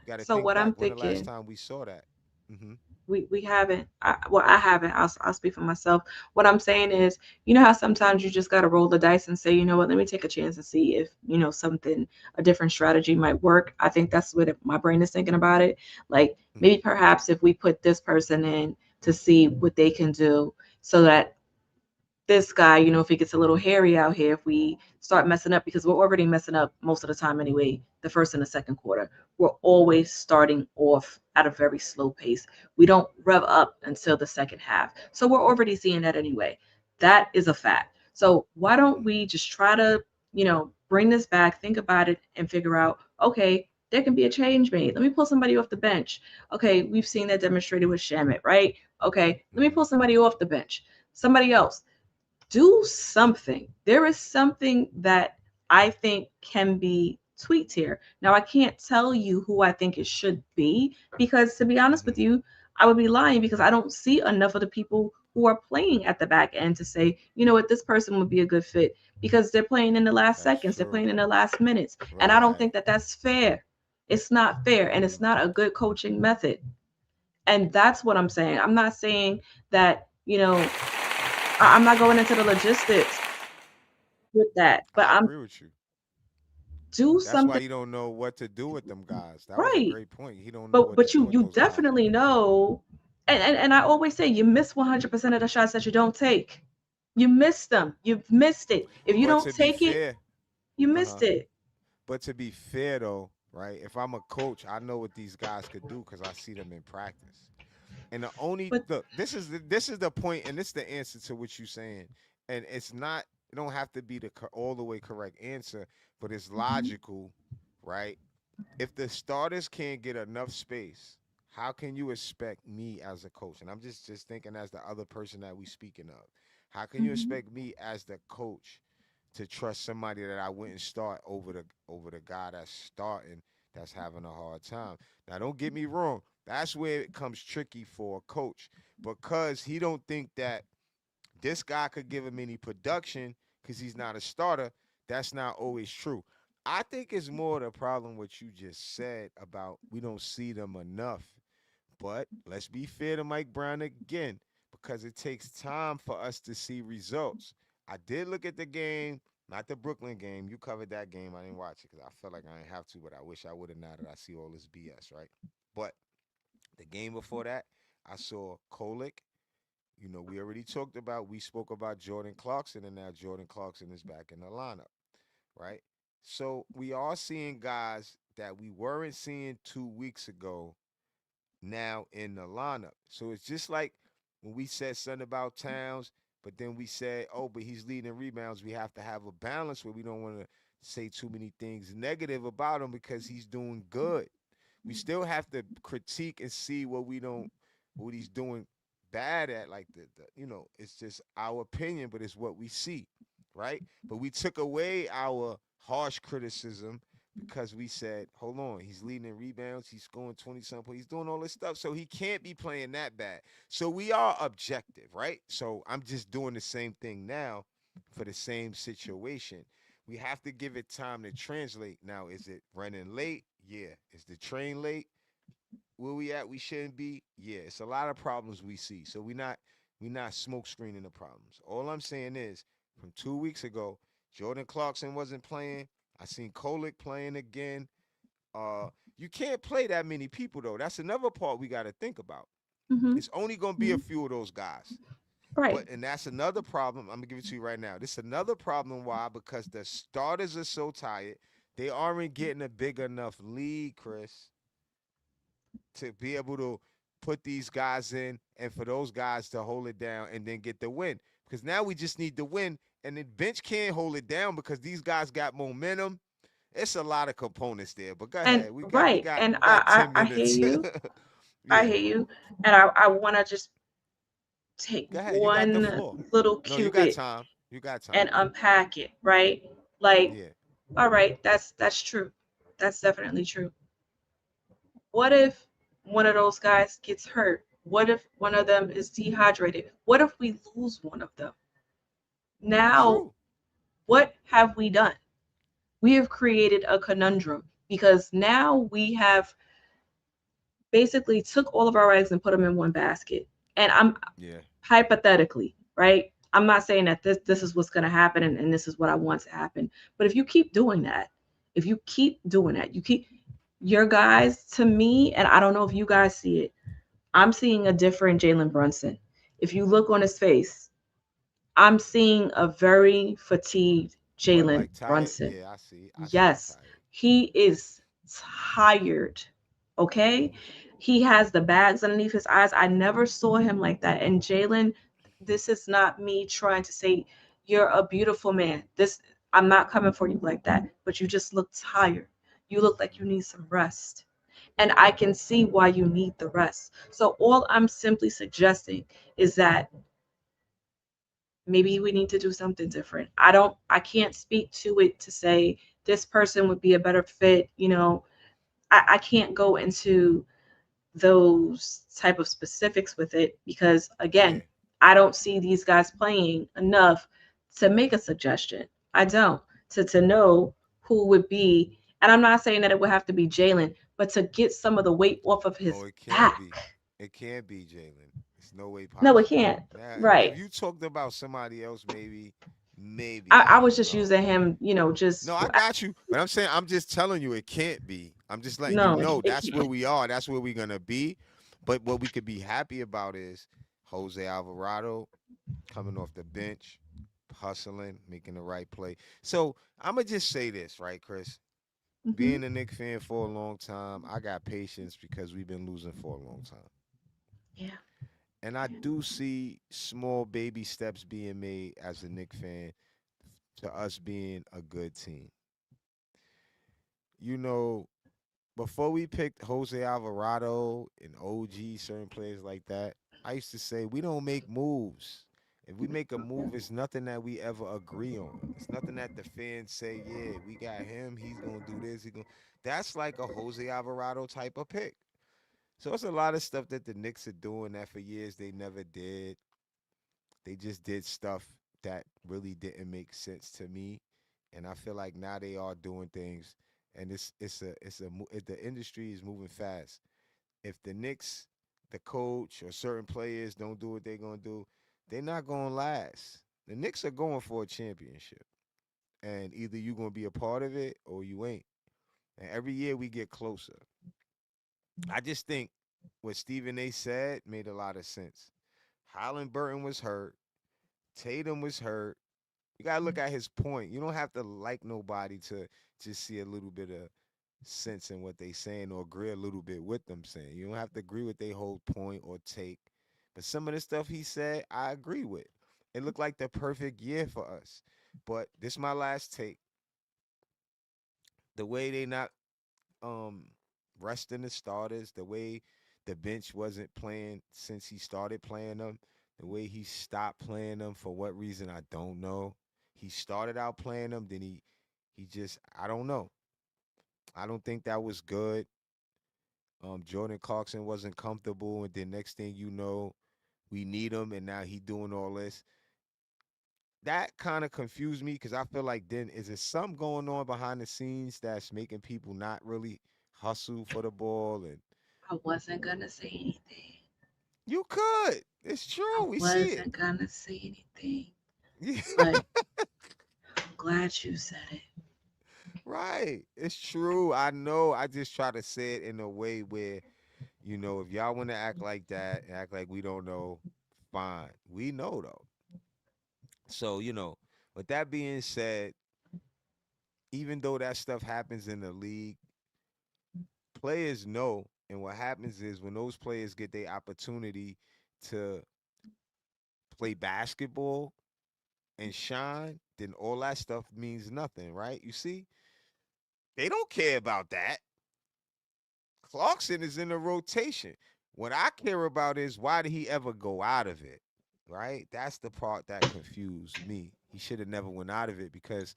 You got to So think what I'm back when the last thinking, time we saw that. Hmm. we haven't. Well, I haven't. I'll speak for myself. What I'm saying is, you know how sometimes you just got to roll the dice and say, you know what, let me take a chance and see if something, a different strategy might work. I think that's what my brain is thinking about it. Like Hmm. maybe perhaps if we put this person in to see what they can do, so that this guy, if he gets a little hairy out here, if we start messing up, because we're already messing up most of the time anyway, the first and the second quarter, we're always starting off at a very slow pace. We don't rev up until the second half. So we're already seeing that anyway. That is a fact. So why don't we just try to, bring this back, think about it, and figure out, okay, there can be a change made. Let me pull somebody off the bench. Okay, we've seen that demonstrated with Shamit, right? Okay, let me Hmm. pull somebody off the bench. Somebody else, do something. There is something that I think can be tweaked here. Now, I can't tell you who I think it should be because, to be honest with Hmm. you, I would be lying because I don't see enough of the people who are playing at the back end to say, you know what, this person would be a good fit because they're playing in the last That's seconds, they're true. playing in the last minutes. And I don't Right. think that that's fair. It's not fair and it's Hmm. not a good coaching method. And that's what I'm saying. I'm not saying that, I'm not going into the logistics with that, but I I'm agree with you. do That's why something you don't know what to do with them guys. That was a right. great point. He don't know But what to but do you with you those guys. definitely know, and I always say you miss 100% of the shots that you don't take. You miss them. You've missed it. If you But don't to be take it, fair, you uh missed huh. it. But to be fair though, right? If I'm a coach, I know what these guys could do because I see them in practice. And the only But look, this is the point, and this is the answer to what you're saying. And it's not, it don't have to be the all the way correct answer, but it's mhm, logical, right? If the starters can't get enough space, how can you expect me as a coach? And I'm just thinking as the other person that we speaking of. How can you mhm, expect me as the coach to trust somebody that I wouldn't start over the guy that's starting that's having a hard time? Now don't get me wrong. That's where it comes tricky for a coach because he don't think that this guy could give him any production because he's not a starter. That's not always true. I think it's more the problem what you just said about we don't see them enough. But let's be fair to Mike Brown again because it takes time for us to see results. I did look at the game, not the Brooklyn game. You covered that game. I didn't watch it because I felt like I didn't have to, but I wish I would have now that I see all this BS, right? But the game before that, I saw Kolick. We already talked about, we spoke about Jordan Clarkson, and now Jordan Clarkson is back in the lineup, right? So we are seeing guys that we weren't seeing 2 weeks ago now in the lineup. So it's just like when we said something about Towns, but then we said, oh, but he's leading rebounds. We have to have a balance where we don't want to say too many things negative about him because he's doing good. We still have to critique and see what he's doing bad at. Like it's just our opinion, but it's what we see, right? But we took away our harsh criticism because we said, hold on, he's leading in rebounds, he's scoring 20 something, he's doing all this stuff, so he can't be playing that bad. So we are objective, right? So I'm just doing the same thing now for the same situation. We have to give it time to translate. Now, is it running late? Yeah. Is the train late? Where we at? We shouldn't be. Yeah. It's a lot of problems we see. So we not smoke screening the problems. All I'm saying is, from 2 weeks ago, Jordan Clarkson wasn't playing. I seen Kolick playing again. You can't play that many people though. That's another part we got to think about. mhm, It's only gonna be a mhm. few of those guys. Right. But and that's another problem. I'm gonna give it to you right now. This is another problem. Why? Because the starters are so tired. They aren't getting a big enough lead, Chris, to be able to put these guys in and for those guys to hold it down and then get the win. Because now we just need the win, and the bench can't hold it down because these guys got momentum. It's a lot of components there. But go And ahead. We got we right. got And we got I 10 I, I hear minutes. you. I Yeah. hear you. And I want to just take Go ahead. You got the one floor. little No, you got cubit time. You got and time. unpack it, right? Like, Yeah. all right, that's true. That's definitely true. What if one of those guys gets hurt? What if one of them is dehydrated? What if we lose one of them? Now, True. what have we done? We have created a conundrum because now we have basically took all of our eggs and put them in one basket. And I'm Yeah. hypothetically, right? I'm not saying that this is what's going to happen and this is what I want to happen. But if you keep doing that, if you keep doing that, you keep your guys to me, and I don't know if you guys see it, I'm seeing a different Jalen Brunson. If you look on his face, I'm seeing a very fatigued What, Jalen like tired? Brunson. Yeah, I see. I see him Yes, tired. he is tired. Okay. He has the bags underneath his eyes. I never saw him like that. And Jalen, this is not me trying to say you're a beautiful man. This, I'm not coming for you like that, but you just look tired. You look like you need some rest. And I can see why you need the rest. So all I'm simply suggesting is that maybe we need to do something different. I can't speak to it to say this person would be a better fit. I can't go into those type of specifics with it because Yeah. again, I don't see these guys playing enough to make a suggestion. I don't to know who would be, and I'm not saying that it would have to be Jalen, but to get some of the weight off of Oh, his it can't be. back. It can't be Jalen. It's no way No, it possible. can't. Now, if Right. you talked about somebody else, maybe I I was don't just know. using him, No, just I got you. But I'm saying I'm just telling you it can't be. I'm just letting you no, know it that's where can't. we are. That's where we're gonna be. But what we could be happy about is Jose Alvarado coming off the bench, hustling, making the right play. So I'm gonna just say this, right, Chris? Hmm. Being a Knicks fan for a long time, I got patience because we've been losing for a long time. Yeah. And I do see small baby steps being made as a Knicks fan to us being a good team. You know, before we picked Jose Alvarado and OG, certain players like that, I used to say we don't make moves. If we make a move, it's nothing that we ever agree on. It's nothing that the fans say, yeah, we got him, he's gonna do this, that's like a Jose Alvarado type of pick. So it's a lot of stuff that the Knicks are doing that for years they never did. They just did stuff that really didn't make sense to me, and I feel like now they are doing things, and the industry is moving fast. If the Knicks, the coach or certain players don't do what they're gonna do, they're not gonna last. The Knicks are going for a championship, and either you're gonna be a part of it or you ain't. And every year we get closer. I just think what Stephen A. said made a lot of sense. Holland Burton was hurt. Tatum was hurt. You gotta look at his point. You don't have to like nobody to just see a little bit of sense in what they saying or agree a little bit with them saying. You don't have to agree with their whole point or take. But some of the stuff he said, I agree with. It looked like the perfect year for us. But this my last take. The way they not um resting the starters, the way the bench wasn't playing since he started playing them, the way he stopped playing them for what reason I don't know. He started out playing them, then he just I don't know. I don't think that was good. Jordan Clarkson wasn't comfortable, and then next thing you know, we need him, and now he doing all this. That kind of confused me because I feel like then is there something going on behind the scenes that's making people not really hustle for the ball and I wasn't gonna say anything. you could. It's I true. We see it. wasn't gonna say anything, Yeah, but I'm glad you said it. right. It's true. I know. I just try to say it in a way where, if y'all want to act like that, act like we don't know, fine. We know though. So, with that being said, even though that stuff happens in the league, players know. And what happens is when those players get their opportunity to play basketball and shine, then all that stuff means nothing, right? You see, they don't care about that. Clarkson is in the rotation. What I care about is why did he ever go out of it? Right? That's the part that confused me. He should have never went out of it because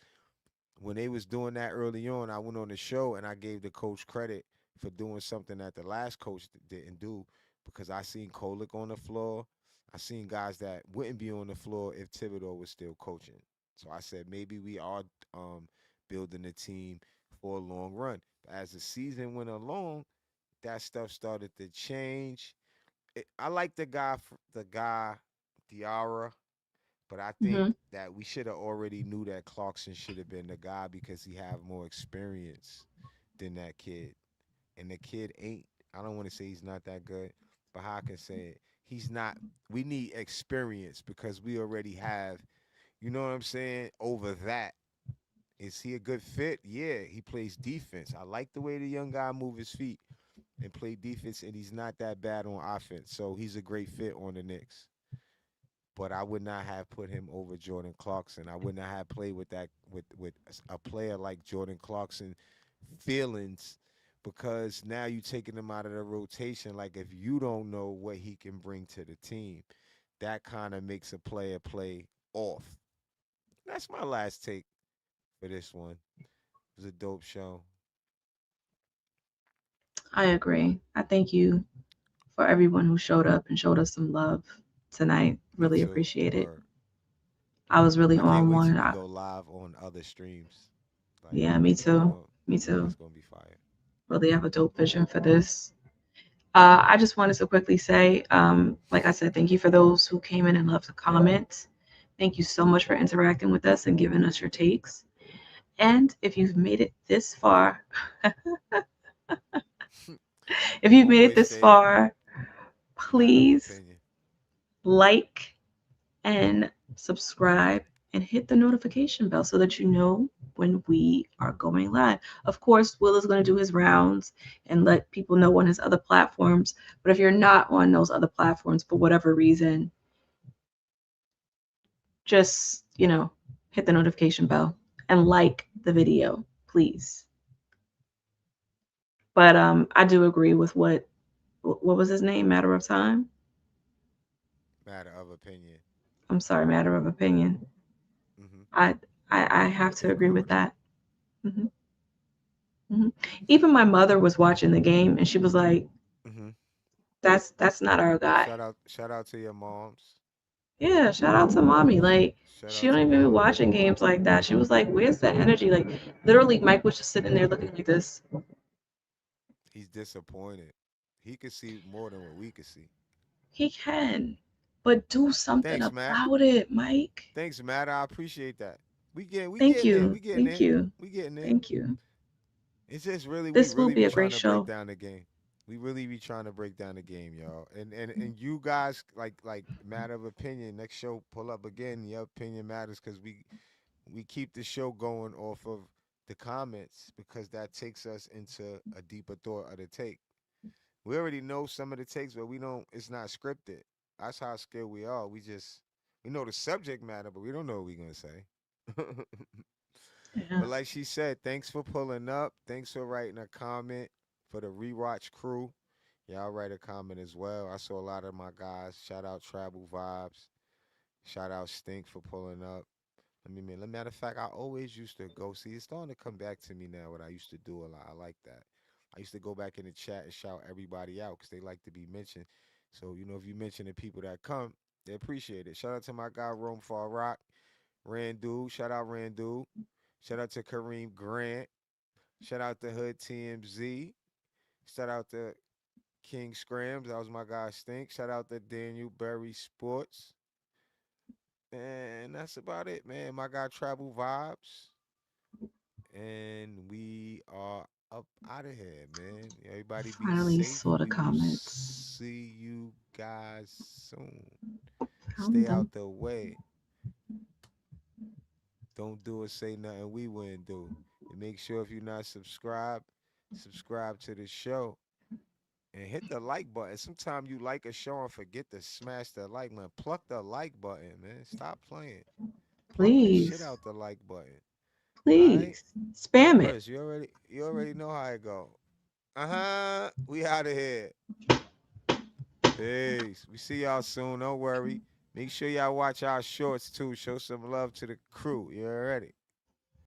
when they was doing that early on, I went on the show and I gave the coach credit for doing something that the last coach didn't do because I seen Kolick on the floor. I seen guys that wouldn't be on the floor if Thibodeau was still coaching. So I said maybe we are um, building a team for a long run. But as the season went along, that stuff started to change. I like the guy Diarra, but I think Hmm. that we should have already knew that Clarkson should have been the guy because he have more experience than that kid. And the kid ain't. I don't want to say he's not that good, but how I can say it, he's not. We need experience because we already have. You know what I'm saying? Over that, is he a good fit? Yeah, he plays defense. I like the way the young guy move his feet and play defense, and he's not that bad on offense. So he's a great fit on the Knicks. But I would not have put him over Jordan Clarkson. I would not have played with that with a player like Jordan Clarkson feelings because now you taking him out of the rotation. Like if you don't know what he can bring to the team, that kind of makes a player play off. That's my last take for this one. It was a dope show. I agree. I thank you for everyone who showed up and showed us some love tonight. Me Really too. appreciate it. Word. I was really I can't on wait till one. we go live on other streams. Like, Yeah, me you too. know, Me too. that's gonna be fire. Really have a dope vision for this. I just wanted to quickly say, like I said, thank you for those who came in and left a comment. Thank you so much for interacting with us and giving us your takes. And if you've made it this far, if you've made it Homeboy this say far, matter of please opinion. like and subscribe and hit the notification bell so that you know when we are going live. Of course, Will is going to do his rounds and let people know on his other platforms. But if you're not on those other platforms for whatever reason, just, hit the notification bell and like the video, please. But I do agree with what was his name? Matter of Time. Matter of opinion. I'm sorry, Matter of Opinion. Hmm. I I have I to agree agree with with you. that. Hmm. Hmm. Even my mother was watching the game and she was like, Hmm. "That's not our guy." Shout out to your moms. Yeah, shout out to mommy. Like Shout she out don't to even be mom. watching games like that. She was like, "Where's the energy?" Like literally, Mike was just sitting there looking like this. He's disappointed. He could see more than what we could see. He can, but do something Thanks, Matt. about it, Mike. Thanks, Matt. I appreciate that. We Thank getting there. you, We getting thank there. you, We getting there. thank you. It's just really we This will really be be a trying great to break show. down the game. We really be trying to break down the game, y'all. And you guys like matter of opinion. Next show, pull up again. Your opinion matters because we keep the show going off of the comments because that takes us into a deeper thought of the take. We already know some of the takes, but we don't. It's not scripted. That's how skilled we are. We know the subject matter, but we don't know what we're gonna say. Yeah. But like she said, thanks for pulling up. Thanks for writing a comment for the rewatch crew. Y'all write a comment as well. I saw a lot of my guys. Shout out Travel Vibes. Shout out Stink for pulling up. Matter of fact, I always used to go. See, it's starting to come back to me now. What I used to do a lot. I like that. I used to go back in the chat and shout everybody out because they like to be mentioned. So if you mention the people that come, they appreciate it. Shout out to my guy Rome Far Rock, Randu. Shout out Randu. Shout out to Kareem Grant. Shout out to Hood TMZ. Shout out to King Scrams. That was my guy Stink. Shout out to Daniel Berry Sports. And that's about it, man. My guy Travel Vibes. And we are up out of here, man. Everybody be Finally safe. saw the We will comments. see you guys soon. Found Stay them. out the way. Don't do or say nothing we wouldn't do. And make sure if you're not subscribed, subscribe to the show. And hit the like button. Sometimes you like a show and forget to smash the like button. Pluck the like button, man. Stop playing. Pluck the shit Please, out the like button. All right? please spam it. Chris, you already know how it go. Uh-huh. We out of here. Peace. We see y'all soon. Don't worry. Make sure y'all watch our shorts too. Show some love to the crew. You already.